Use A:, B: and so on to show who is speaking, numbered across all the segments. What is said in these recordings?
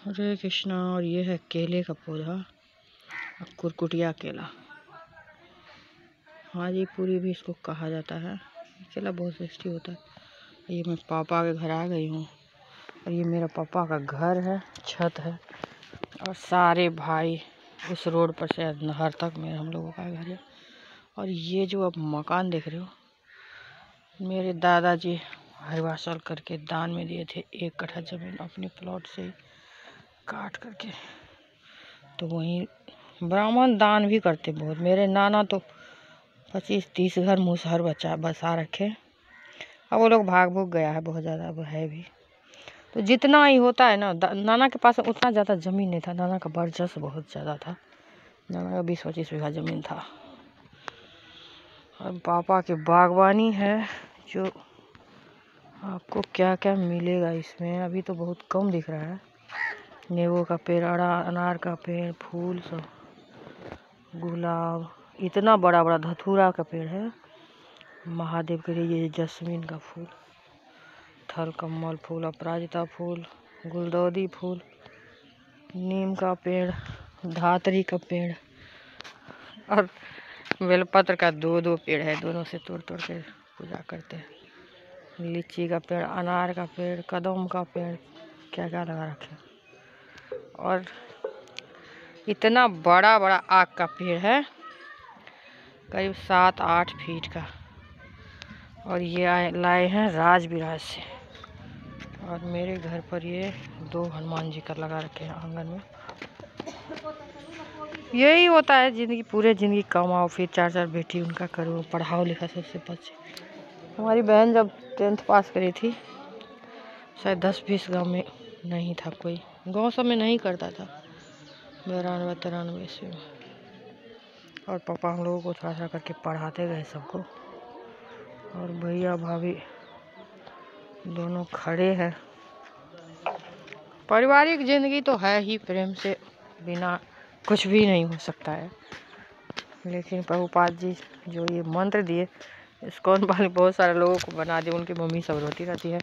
A: हरे कृष्णा। और ये है केले का पौधा, कुरकुटिया केला, हाजीपुरी भी इसको कहा जाता है। केला बहुत टेस्टी होता है। ये मैं पापा के घर आ गई हूँ और ये मेरा पापा का घर है, छत है और सारे भाई उस रोड पर से नहर तक में हम लोगों का घर है। और ये जो अब मकान देख रहे हो, मेरे दादाजी हरिवासल करके दान में दिए थे 1 कट्ठा ज़मीन अपने प्लॉट से काट करके। तो वहीं ब्राह्मण दान भी करते बहुत। मेरे नाना तो 25-30 घर मुसहर बसा रखे। अब वो लोग भाग भूग गया है बहुत ज़्यादा, अब है भी। तो जितना ही होता है ना, नाना के पास उतना ज़्यादा ज़मीन नहीं था। नाना का वर्चस्व बहुत ज़्यादा था। नाना का 20-25 बीघा ज़मीन था। और पापा की बागवानी है, जो आपको क्या क्या मिलेगा इसमें अभी तो बहुत कम दिख रहा है। नींबू का पेड़, अनार का पेड़, फूल सब, गुलाब, इतना बड़ा बड़ा धतूरा का पेड़ है। महादेव के लिए ये जस्मीन का फूल, थलकमल फूल, अपराजिता फूल, गुलदाउदी फूल, नीम का पेड़, धातरी का पेड़ और बेलपत्र का 2-2 पेड़ है। दोनों से तोड़ तोड़ के पूजा करते हैं। लीची का पेड़, अनार का पेड़, कदम का पेड़, क्या क्या लगा रखे। और इतना बड़ा बड़ा आक का पेड़ है, करीब 7-8 फीट का। और ये लाए हैं राजबिराज से। और मेरे घर पर ये 2 हनुमान जी का लगा रखे हैं आंगन में। यही होता है जिंदगी, पूरे जिंदगी कमाओ, फिर 4-4 बेटी उनका करो, पढ़ाओ लिखा सबसे बच्चे। हमारी बहन जब 10th पास करी थी, शायद 10-20 गाँव में नहीं था कोई, गांव सब में नहीं करता था 92-93 ईस्वी में। और पापा हम लोगों को थोड़ा थोड़ा करके पढ़ाते गए सबको। और भैया भाभी दोनों खड़े हैं। पारिवारिक जिंदगी तो है ही, प्रेम से बिना कुछ भी नहीं हो सकता है। लेकिन प्रभुपाद जी जो ये मंत्र दिए, इस्कॉन वाले बहुत सारे लोगों को बना दिए, उनकी मम्मी सब रोती रहती है।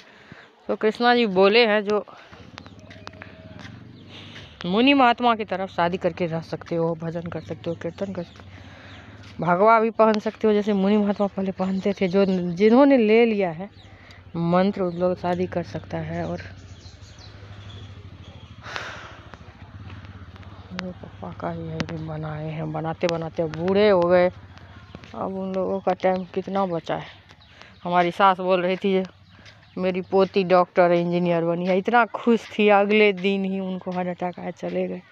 A: तो कृष्णा जी बोले हैं, जो मुनि महात्मा की तरफ शादी करके रह सकते हो, भजन कर सकते हो, कीर्तन कर सकते हो, भगवा भी पहन सकते हो जैसे मुनि महात्मा पहले पहनते थे। जो जिन्होंने ले लिया है मंत्र, उन लोग शादी कर सकता है। और पापा का ही है भी बनाए हैं, बनाते बनाते बूढ़े हो गए। अब उन लोगों का टाइम कितना बचा है। हमारी सास बोल रही थी मेरी पोती डॉक्टर इंजीनियर बनी है, इतना खुश थी, अगले दिन ही उनको हार्ट अटैक आया, चले गए।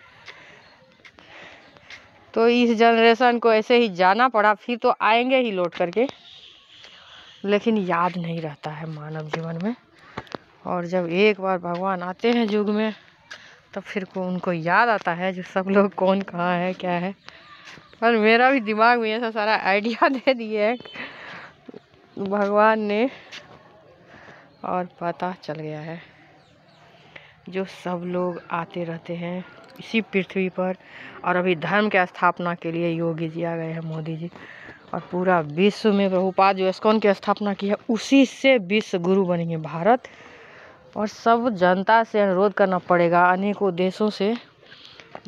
A: तो इस जनरेशन को ऐसे ही जाना पड़ा, फिर तो आएंगे ही लौट करके, लेकिन याद नहीं रहता है मानव जीवन में। और जब एक बार भगवान आते हैं युग में, तब फिर को उनको याद आता है जो सब लोग कौन कहाँ है क्या है। और मेरा भी दिमाग में ऐसा सारा आइडिया दे दिए है भगवान ने, और पता चल गया है जो सब लोग आते रहते हैं इसी पृथ्वी पर। और अभी धर्म के स्थापना के लिए योगी जी आ गए हैं, मोदी जी। और पूरा विश्व में प्रभुपाद जो इस्कॉन की स्थापना की है, उसी से विश्व गुरु बनेंगे भारत। और सब जनता से अनुरोध करना पड़ेगा, अनेकों देशों से,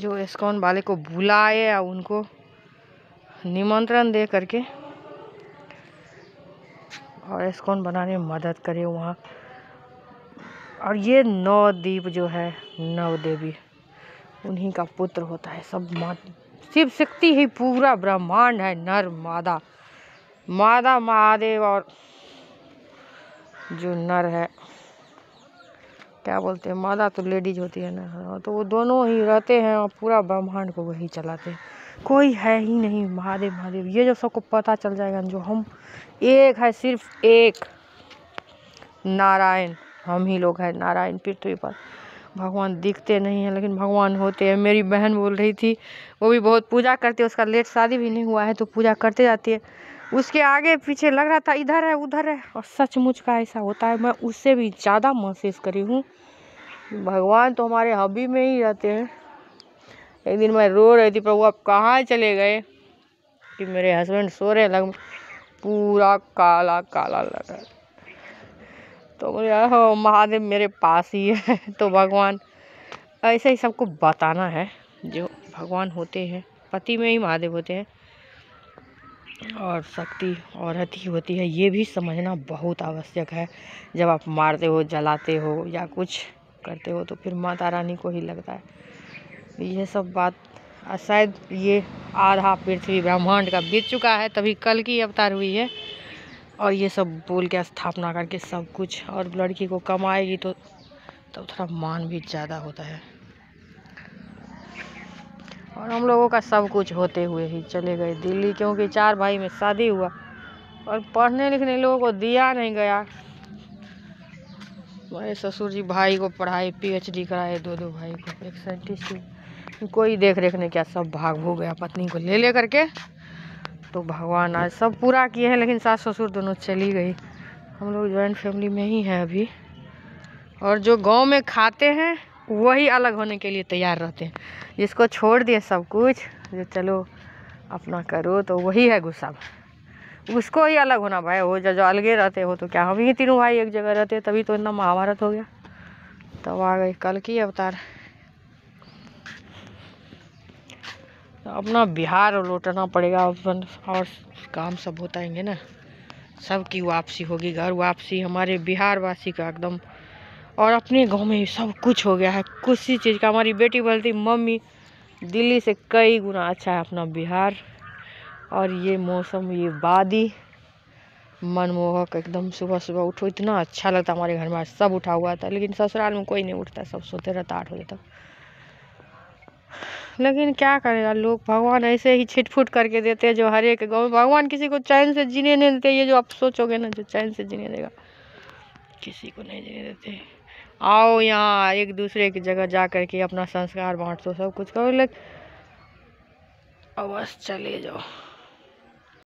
A: जो इस्कॉन वाले को बुलाए या उनको निमंत्रण दे करके और इस्कॉन बनाने में मदद करे वहाँ। और ये 9 द्वीप जो है, 9 देवी, उन्हीं का पुत्र होता है। सब शिव शक्ति ही पूरा ब्रह्मांड है, नर मादा, मादा महादेव और जो नर है, क्या बोलते हैं, मादा तो लेडीज होती है ना, तो वो दोनों ही रहते हैं और पूरा ब्रह्मांड को वही चलाते हैं। कोई है ही नहीं, महादेव महादेव। ये जो सबको पता चल जाएगा, जो हम एक है, सिर्फ एक नारायण, हम ही लोग हैं नारायण पृथ्वी पर। भगवान दिखते नहीं हैं लेकिन भगवान होते हैं। मेरी बहन बोल रही थी, वो भी बहुत पूजा करती है, उसका लेट शादी भी नहीं हुआ है तो पूजा करते जाती है। उसके आगे पीछे लग रहा था इधर है उधर है, और सचमुच का ऐसा होता है। मैं उससे भी ज़्यादा महसूस करी हूँ, भगवान तो हमारे हबी में ही रहते हैं। एक दिन मैं रो रही थी, प्रभु आप कहाँ चले गए, कि मेरे हस्बैंड सो रहे लग, पूरा काला काला लगा। तो बोले हो महादेव मेरे पास ही है। तो भगवान ऐसे ही सबको बताना है, जो भगवान होते हैं पति में ही महादेव होते हैं और शक्ति औरत ही होती है, ये भी समझना बहुत आवश्यक है। जब आप मारते हो, जलाते हो या कुछ करते हो तो फिर माता रानी को ही लगता है। ये सब बात शायद ये आधा पृथ्वी ब्रह्मांड का बीत चुका है, तभी कल की अवतार हुई है और ये सब बोल के स्थापना करके सब कुछ। और लड़की को कमाएगी तो तब थोड़ा मान भी ज़्यादा होता है। और हम लोगों का सब कुछ होते हुए ही चले गए दिल्ली, क्योंकि 4 भाई में शादी हुआ और पढ़ने लिखने लोगों को दिया नहीं गया। मेरे ससुर जी भाई को पढ़ाए, PhD कराए, 2 भाई को, एक साइंटिस्ट। कोई देख रेख नहीं किया, सब भाग हो गया पत्नी को ले करके। तो भगवान आज सब पूरा किए हैं, लेकिन सास ससुर दोनों चली गई। हम लोग जॉइंट फैमिली में ही हैं अभी। और जो गांव में खाते हैं वही अलग होने के लिए तैयार रहते हैं। जिसको छोड़ दिए सब कुछ, जो चलो अपना करो, तो वही है गुस्सा, उसको ही अलग होना भाई। वो जो अलगे रहते हो तो क्या, हम ही तीनों भाई एक जगह रहते, तभी तो इतना महाभारत हो गया। तब आ गई कल की अवतार। अपना बिहार लौटना पड़ेगा अपन, और काम सब होताएंगे ना, सबकी वापसी होगी, घर वापसी हमारे बिहार वासी का एकदम। और अपने गांव में सब कुछ हो गया है, किसी चीज़ का। हमारी बेटी बोलती मम्मी दिल्ली से कई गुना अच्छा है अपना बिहार। और ये मौसम, ये वादी मनमोहक एकदम। सुबह सुबह उठो इतना अच्छा लगता, हमारे घर में सब उठा हुआ था, लेकिन ससुराल में कोई नहीं उठता, सब सोते रहता 8 बजे तक। लेकिन क्या करेगा लोग, भगवान ऐसे ही छिटफुट करके देते हैं, जो हर एक गाँव में। भगवान किसी को चैन से जीने नहीं देते। ये जो आप सोचोगे ना, जो चैन से जीने देगा, किसी को नहीं जीने देते। आओ यहाँ एक दूसरे की जगह जा करके अपना संस्कार बांटो, सब कुछ करो, लेकिन बस चले जाओ।